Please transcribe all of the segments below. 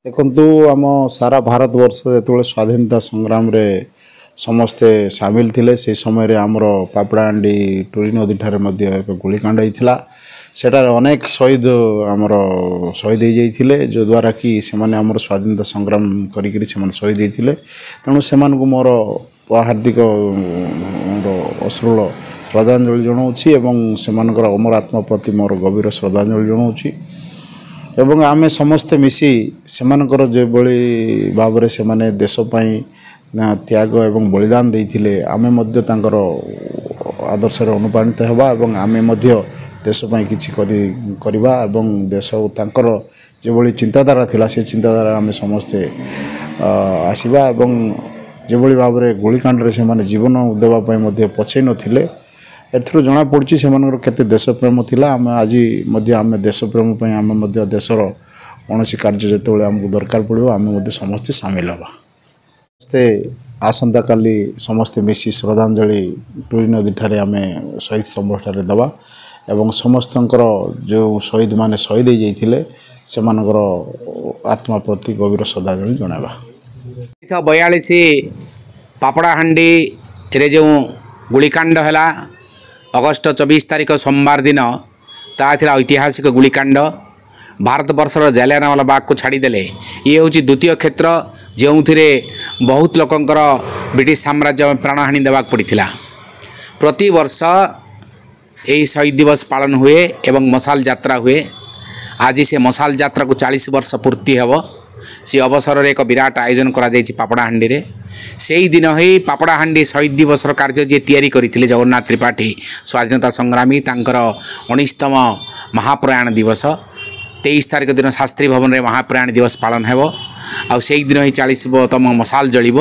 ଦେଖନ୍ତୁ ଆମ ସାରା ଭାରତବର୍ଷ ଯେତେବେଳେ ସ୍ୱାଧୀନତା ସଂଗ୍ରାମରେ ସମସ୍ତେ ସାମିଲ ଥିଲେ ସେ ସମୟରେ ଆମର ପାପଡ଼ାହାଣ୍ଡି ଟୁରି ନଦୀଠାରେ ମଧ୍ୟ ଏକ ଗୁଳିକାଣ୍ଡ ହେଇଥିଲା। ସେଠାରେ ଅନେକ ଶହୀଦ ଆମର ଶହୀଦ ହୋଇଯାଇଥିଲେ ଯଦ୍ୱାରା କି ସେମାନେ ଆମର ସ୍ୱାଧୀନତା ସଂଗ୍ରାମ କରିକିରି ସେମାନେ ଶହୀଦ ହୋଇଥିଲେ। ତେଣୁ ସେମାନଙ୍କୁ ମୋର ହାର୍ଦ୍ଦିକ ଅଶ୍ରୁଳ ଶ୍ରଦ୍ଧାଞ୍ଜଳି ଜଣାଉଛି ଏବଂ ସେମାନଙ୍କର ଅମର ଆତ୍ମା ପ୍ରତି ମୋର ଗଭୀର ଶ୍ରଦ୍ଧାଞ୍ଜଳି ଜଣାଉଛି। ଏବଂ ଆମେ ସମସ୍ତେ ମିଶି ସେମାନଙ୍କର ଯେଭଳି ଭାବରେ ସେମାନେ ଦେଶ ପାଇଁ ତ୍ୟାଗ ଏବଂ ବଳିଦାନ ଦେଇଥିଲେ ଆମେ ମଧ୍ୟ ତାଙ୍କର ଆଦର୍ଶରେ ଅନୁପ୍ରାଣିତ ହେବା ଏବଂ ଆମେ ମଧ୍ୟ ଦେଶ ପାଇଁ କିଛି କରିବା ଏବଂ ଦେଶ ତାଙ୍କର ଯେଭଳି ଚିନ୍ତାଧାରା ଥିଲା ସେ ଚିନ୍ତାଧାରା ଆମେ ସମସ୍ତେ ଆସିବା ଏବଂ ଯେଭଳି ଭାବରେ ଗୁଳିକାଣ୍ଡରେ ସେମାନେ ଜୀବନ ଦେବା ପାଇଁ ମଧ୍ୟ ପଛେଇ ନଥିଲେ ଏଥିରୁ ଜଣାପଡ଼ୁଛି ସେମାନଙ୍କର କେତେ ଦେଶପ୍ରେମ ଥିଲା। ଆମେ ଆଜି ମଧ୍ୟ ଆମେ ଦେଶପ୍ରେମ ପାଇଁ ଆମେ ମଧ୍ୟ ଦେଶର କୌଣସି କାର୍ଯ୍ୟ ଯେତେବେଳେ ଆମକୁ ଦରକାର ପଡ଼ିବ ଆମେ ମଧ୍ୟ ସମସ୍ତେ ସାମିଲ ହେବା। ସମସ୍ତେ ଆସନ୍ତାକାଲି ସମସ୍ତେ ମିଶି ଶ୍ରଦ୍ଧାଞ୍ଜଳି ଟୁରି ନଦୀଠାରେ ଆମେ ଶହୀଦ ସ୍ତମ୍ଭଠାରେ ଦେବା ଏବଂ ସମସ୍ତଙ୍କର ଯେଉଁ ଶହୀଦମାନେ ଶହୀଦ ହୋଇଯାଇଥିଲେ ସେମାନଙ୍କର ଆତ୍ମା ପ୍ରତି ଗଭୀର ଶ୍ରଦ୍ଧାଞ୍ଜଳି ଜଣାଇବା। 1942 ପାପଡ଼ାହାଣ୍ଡିରେ ଯେଉଁ ଗୁଳିକାଣ୍ଡ ହେଲା ଅଗଷ୍ଟ 24 ତାରିଖ ସୋମବାର ଦିନ ତାହା ଥିଲା ଐତିହାସିକ ଗୁଳିକାଣ୍ଡ। ଭାରତବର୍ଷର ଜାଲିଆନାୱାଲା ବାଗକୁ ଛାଡ଼ିଦେଲେ ଇଏ ହେଉଛି ଦ୍ୱିତୀୟ କ୍ଷେତ୍ର ଯେଉଁଥିରେ ବହୁତ ଲୋକଙ୍କର ବ୍ରିଟିଶ ସାମ୍ରାଜ୍ୟ ପ୍ରାଣହାନି ଦେବାକୁ ପଡ଼ିଥିଲା। ପ୍ରତିବର୍ଷ ଏହି ଶହୀଦ ଦିବସ ପାଳନ ହୁଏ ଏବଂ ମଶାଲ ଯାତ୍ରା ହୁଏ। ଆଜି ସେ ମଶାଲ ଯାତ୍ରାକୁ 40 ବର୍ଷ ପୂର୍ତ୍ତି ହେବ। ସେ ଅବସରରେ ଏକ ବିରାଟ ଆୟୋଜନ କରାଯାଇଛି ପାପଡ଼ାହାଣ୍ଡିରେ। ସେହି ଦିନ ହିଁ ପାପଡ଼ାହାଣ୍ଡି ଶହୀଦ ଦିବସର କାର୍ଯ୍ୟ ଯିଏ ତିଆରି କରିଥିଲେ ଜଗନ୍ନାଥ ତ୍ରିପାଠୀ ସ୍ୱାଧୀନତା ସଂଗ୍ରାମୀ ତାଙ୍କର 19ତମ ମହାପ୍ରୟାଣ ଦିବସ 23 ତାରିଖ ଦିନ ଶାସ୍ତ୍ରୀ ଭବନରେ ମହାପ୍ରୟାଣ ଦିବସ ପାଳନ ହେବ ଆଉ ସେଇଦିନ ହିଁ 40ତମ ମଶାଲ ଜଳିବ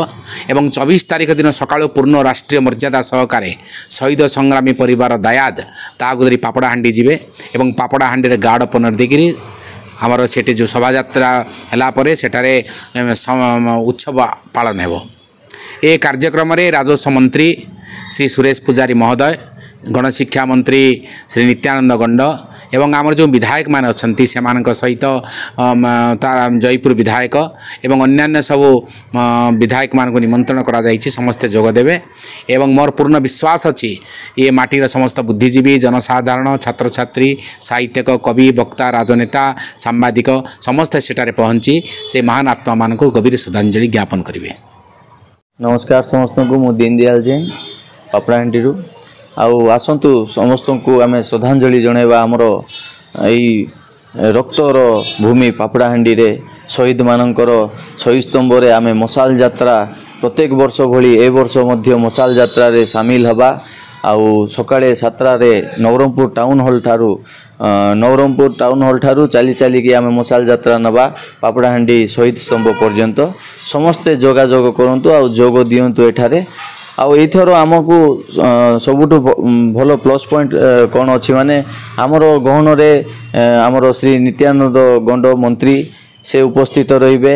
ଏବଂ 24 ତାରିଖ ଦିନ ସକାଳୁ ପୂର୍ଣ୍ଣ ରାଷ୍ଟ୍ରୀୟ ମର୍ଯ୍ୟାଦା ସହକାରେ ଶହୀଦ ସଂଗ୍ରାମୀ ପରିବାର ଦାୟାଦ ତାହାକୁ ଧରି ପାପଡ଼ାହାଣ୍ଡି ଯିବେ ଏବଂ ପାପଡ଼ାହାଣ୍ଡିରେ ଗାର୍ଡ଼ ଅପନର ଦେଇକରି ଆମର ସେଠି ଯେଉଁ ଶୋଭାଯାତ୍ରା ହେଲା ପରେ ସେଠାରେ ଉତ୍ସବ ପାଳନ ହେବ। ଏ କାର୍ଯ୍ୟକ୍ରମରେ ରାଜସ୍ୱ ମନ୍ତ୍ରୀ ଶ୍ରୀ ସୁରେଶ ପୂଜାରୀ ମହୋଦୟ, ଗଣଶିକ୍ଷା ମନ୍ତ୍ରୀ ଶ୍ରୀ ନିତ୍ୟାନନ୍ଦ ଗଣ୍ଡ ଏବଂ ଆମର ଯେଉଁ ବିଧାୟକମାନେ ଅଛନ୍ତି ସେମାନଙ୍କ ସହିତ ଜୟପୁର ବିଧାୟକ ଏବଂ ଅନ୍ୟାନ୍ୟ ସବୁ ବିଧାୟକମାନଙ୍କୁ ନିମନ୍ତ୍ରଣ କରାଯାଇଛି ସମସ୍ତେ ଯୋଗ ଦେବେ ଏବଂ ମୋର ପୂର୍ଣ୍ଣ ବିଶ୍ୱାସ ଅଛି ଏ ମାଟିର ସମସ୍ତ ବୁଦ୍ଧିଜୀବୀ ଜନସାଧାରଣ ଛାତ୍ରଛାତ୍ରୀ ସାହିତ୍ୟିକ କବି ବକ୍ତା ରାଜନେତା ସାମ୍ବାଦିକ ସମସ୍ତେ ସେଠାରେ ପହଞ୍ଚି ସେ ମହାନ ଆତ୍ମାମାନଙ୍କୁ ଗଭୀର ଶ୍ରଦ୍ଧାଞ୍ଜଳି ଜ୍ଞାପନ କରିବେ। नमस्कार समस्त को मु दीनदयाल जैन पापड़ाहांडी आउ आसतु समस्त को आम श्रद्धांजलि जनइबा आमर यही रक्तर भूमि पापड़ाहांडी रे शहीद मानकर शहीद स्तंभ रे आम मशाल यात्रा प्रत्येक वर्ष भली ए वर्ष मध्य मशाल यात्रा रे सामिल हवा आउ सकाळे 7 रे नवरंगपुर टाउन हॉल ठारू चली चली कि आम मशाल यात्रा नवा पापड़ाहांडी शहीद स्तंभ पर्यंत समस्ते जोगाजोग करंतु आ जोग दियंतु एठारे आउ एथर आमको सबुठु भल प्लस पॉइंट कौन अच्छी माने आमर गहन रे आमर श्री नित्यानंद गंड मंत्री से उपस्थित रहिबे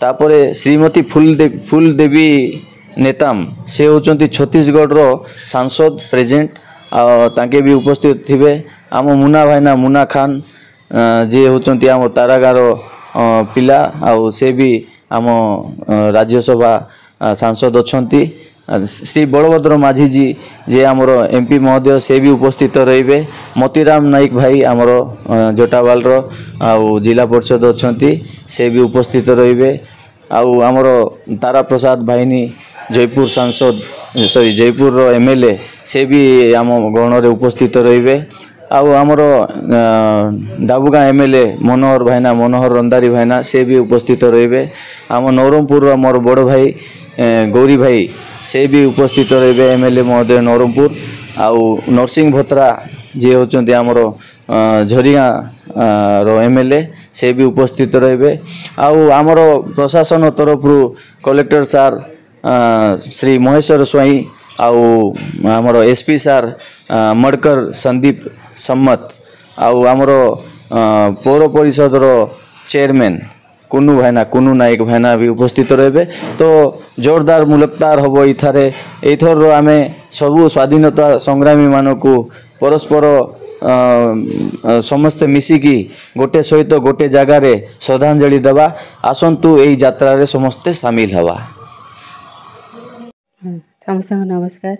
तापरे श्रीमती फूलदेवी नेताम से होचंती छत्तीसगढ़ रो सांसद प्रेजेंट ताके भी उपस्थित थिबे आम मुना भाईना मुना खान जे होचंती आम तारागार पिला आउ से भी आम राज्यसभा सांसद अछंती श्री बलभद्र माझी जी जे आमर एमपी महोदय से भी उपस्थित रहिबे मोतीराम नाइक भाई आमर जोटावाल रो आउ जिला परिषद अछंती से भी उपस्थित रहिबे आउ आमर तारा प्रसाद भाईनी जयपुर सांसद सॉरी जयपुर रो एमएलए से भी आम गहन रे उपस्थित रहिबे आउ आमर डाबुगा एमएलए मनोहर रंदारी भाईना से भी उपस्थित रहिबे आम नवरंगपुर मोर बड़ भाई गौरी भाई से भी उपस्थित रहिबे एमएलए महोदय नवरंगपुर आउ नरसिंह भत्रा जे होचंती आमर झरिया रो एमएलए से भी उपस्थित रहिबे आउ आमर प्रशासन तरफ कलेक्टर सार श्री महेश्वर स्वाई आउ आमर एसपी सार मडकर संदीप सम्मत आउ आमर पौर परिषद रो चेयरमैन कुनु नायक भाईना भी उपस्थित रहे तो जोरदार मुलकदार हम इथर आम सबू स्वाधीनता संग्रामी मानक परस्पर समस्ते मिसिकी गोटे सहित गोटे जगार श्रद्धांजलि देवा आसतु यही यात्रा समस्ते सामिल हवा। समस्त नमस्कार।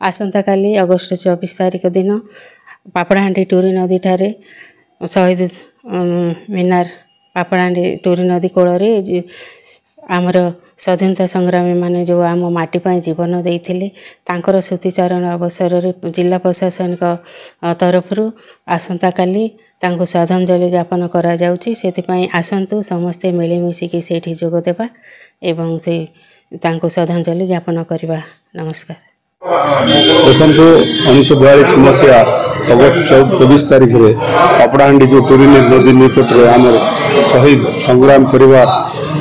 आसंता काली अगस्ट 24 तारिख दिन पापड़ाहांडी टूरी नदी ठारे शहीद मीनार पापड़ाहांडी टूरी नदी कोल आमर स्वाधीनता संग्रामी माने जो आम माटी पाई जीवन देइथिले तांकर स्मृतिचारण अवसर रे जिला प्रशासनिक तरफ आसंता काली तांको श्रद्धांजलि ज्ञापन करा जाउची। सेतिपाई आसंतु समस्ते मिलिमिशिकी सेठी जोग देबा एवं से तांको श्रद्धांजलि ज्ञापन करवा। नमस्कार। देखो 1942 मसीहा अगस्ट 24 तारिख में पापड़ाहांडी जो टूरी नदी निकट में आम शहीद संग्राम परिवार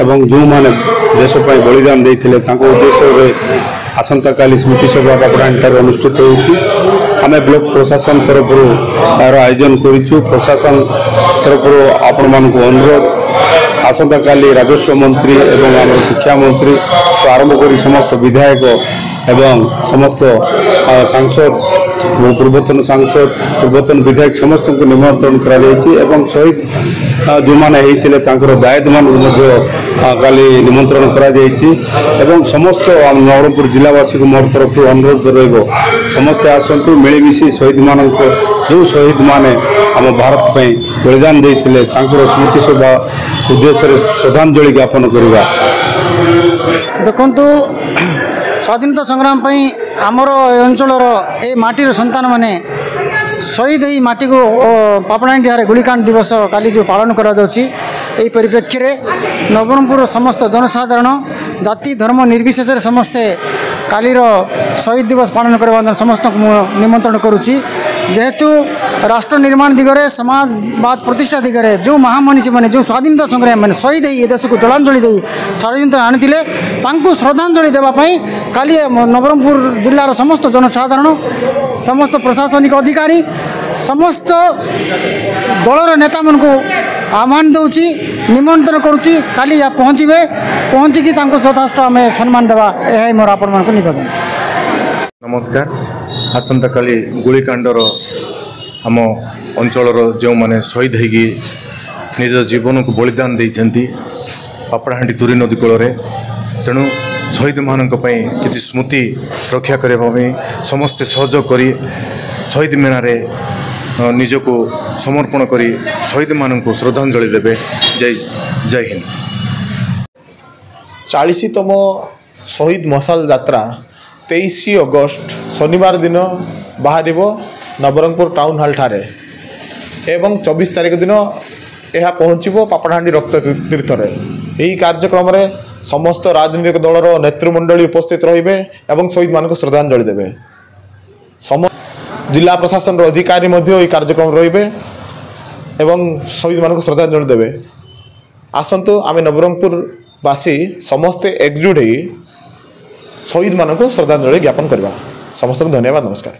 एवं जो माने देश पर बलिदान देते उद्देश्य आसंता काली स्मृति सभा पापड़ाहांडी अनुष्ठित होती। आम ब्लॉक प्रशासन तरफ यार आयोजन करूँ। प्रशासन तरफ आपण मानक अनुरोध आसंता काली राजस्व मंत्री एवं आम शिक्षा मंत्री तो आरंभ कर समस्त विधायक एवं समस्त सांसद पूर्वतन सांसद पूर्वतन विधायक समस्त को निमंत्रण करा शहीद जो मैंने दायित्व मान काली निमंत्रण करा समस्त नवरंगपुर जिलावासी को मोर तरफ अनुरोध रही समस्ते आसतु मिलमिशी शहीद मान जो शहीद माने आम भारत पर बलिदान देते स्मृति सभा उद्देश्य श्रद्धांजलि ज्ञापन करवा। देखु स्वाधीनता संग्राम आमर अंचलर ए माटीर संतान माने शहीद यही माटी को पापड़ाहांडी गुलिकांड दिवस काली जो पालन करा जाउची एही परिप्रेक्षी रे नवरंगपुर समस्त जनसाधारण जाति धर्म निर्विशेष समस्ते कालीर शहीद दिवस पालन करवा समस्त निमंत्रण करुच्ची। जेहेतु राष्ट्र निर्माण दिगरे समाजवाद प्रतिष्ठा दिगरे जो महामनीषी मैंने जो स्वाधीनता संग्रामी मैंने शहीद ही देश को जलांजलि दे स्वाधीनता आनी श्रद्धांजलि देवाई काली नवरंगपुर जिलार समस्त जनसाधारण समस्त प्रशासनिक अधिकारी समस्त दलर नेता मान को आह्वान दूची निमंत्रण करुच्ची काली पहुँचे पहुँचिकी श्रद्धास्त्र आम सम्मान देवा यह मोर आपण मान निवेदन। नमस्कार। आसंता काली गुलिकांडर आम अंचलर जो मैंने शहीद होगी निज जीवन को बलिदान देती पापड़ाहांडी टूरी नदी कूल तेणु शहीद मान किसी स्मृति रक्षा करने समस्ते सहयोग कर शहीद मेनारे निज को समर्पण कर शहीद मान को श्रद्धांजलि देवे। जय हिंद। 40तम शहीद मशाल यात्रा 23 अगस्ट शनिवार दिन बाहर नवरंगपुर टाउन हॉल ठारे एवं 24 तारिख दिन यह पहुँचब पापड़ाहांडी रक्त तीर्थ। यही कार्यक्रम रे समस्त राजनीतिक दलर नेतृमंडली उपस्थित रहिबे एवं शहीद मान को श्रद्धांजलि देवे। जिला प्रशासन अधिकारी मध्य कार्यक्रम रहिबे एवं शहीद मान को श्रद्धांजलि देवे। आसंतु आम नवरंगपुर बासी समस्ते एकजुट हो शहीद मान को श्रद्धांजलि ज्ञापन करवा। समस्त को धन्यवाद। नमस्कार।